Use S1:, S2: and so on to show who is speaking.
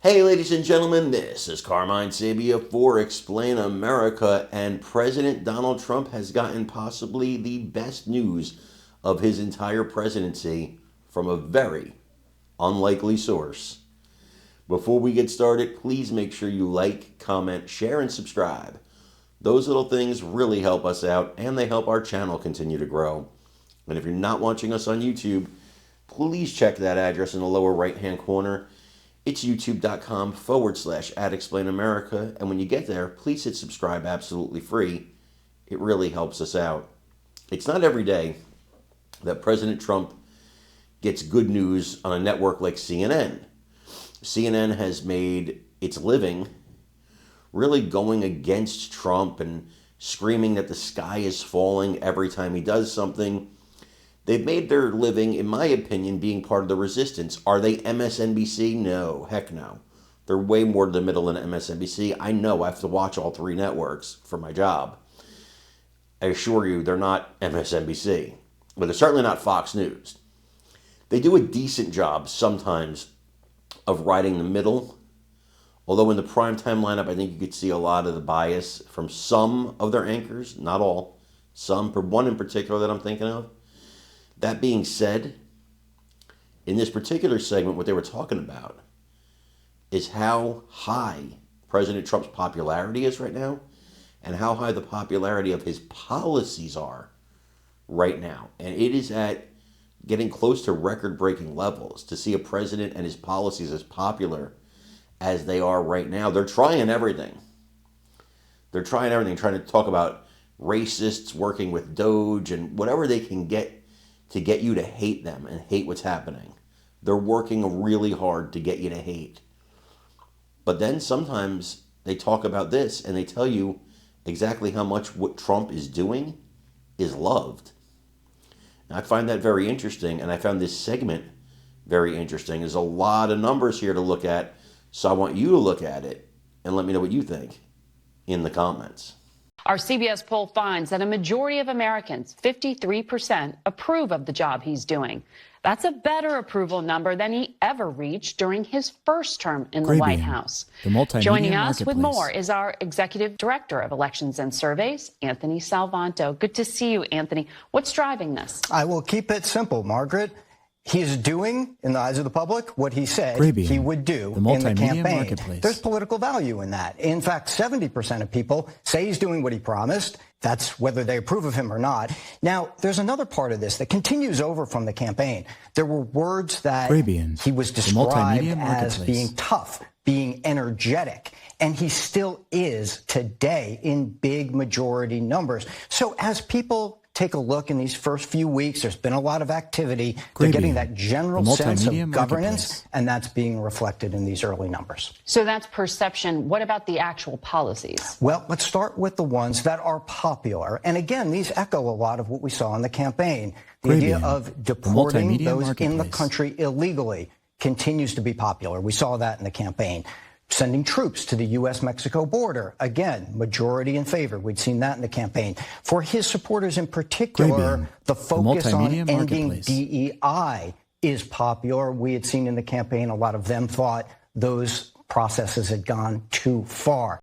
S1: Hey, ladies and gentlemen, this is Carmine Sabia for Explain America, and President Donald Trump has gotten possibly the best news of his entire presidency from a very unlikely source. Before we get started, please make sure you like, comment, share, and subscribe. Those little things really help us out, and they help our channel continue to grow. And if you're not watching us on YouTube, please check that address in the lower right-hand corner. It's youtube.com/@explainamerica, and when you get there, please hit subscribe absolutely free. It really helps us out. It's not every day that President Trump gets good news on a network like CNN. CNN has made its living really going against Trump and screaming that the sky is falling every time he does something. They've made their living, in my opinion, being part of the resistance. Are they MSNBC? No, heck no. They're way more to the middle than MSNBC. I know I have to watch all three networks for my job. I assure you, they're not MSNBC. But they're certainly not Fox News. They do a decent job sometimes of riding the middle. Although in the primetime lineup, I think you could see a lot of the bias from some of their anchors. Not all. Some, one in particular that I'm thinking of. That being said, in this particular segment, what they were talking about is how high President Trump's popularity is right now and how high the popularity of his policies are right now. And it is at getting close to record-breaking levels to see a president and his policies as popular as they are right now. They're trying everything. They're trying everything, trying to talk about racists working with Doge and whatever they can get to get you to hate them and hate what's happening. They're working really hard to get you to hate. But then sometimes they talk about this and they tell you exactly how much what Trump is doing is loved. And I find that very interesting, and I found this segment very interesting. There's a lot of numbers here to look at, so I want you to look at it and let me know what you think in the comments.
S2: Our CBS poll finds that a majority of Americans, 53%, approve of the job he's doing. That's a better approval number than he ever reached during his first term in the White House. Joining us with more is our Executive Director of Elections and Surveys, Anthony Salvanto. Good to see you, Anthony. What's driving this?
S3: I will keep it simple, Margaret. He's doing, in the eyes of the public, what he said he would do in the campaign. There's political value in that. In fact, 70% of people say he's doing what he promised. That's whether they approve of him or not. Now, there's another part of this that continues over from the campaign. There were words that he was described as being tough, being energetic, and he still is today in big majority numbers. So as people take a look in these first few weeks, there's been a lot of activity. They're getting that general sense of governance, and that's being reflected in these early numbers.
S2: So that's perception. What about the actual policies?
S3: Well, let's start with the ones that are popular. And again, these echo a lot of what we saw in the campaign. The idea of deporting those in the country illegally continues to be popular. We saw that in the campaign. Sending troops to the U.S.-Mexico border, again, majority in favor. We'd seen that in the campaign. For his supporters in particular, the focus on ending DEI is popular. We had seen in the campaign a lot of them thought those processes had gone too far.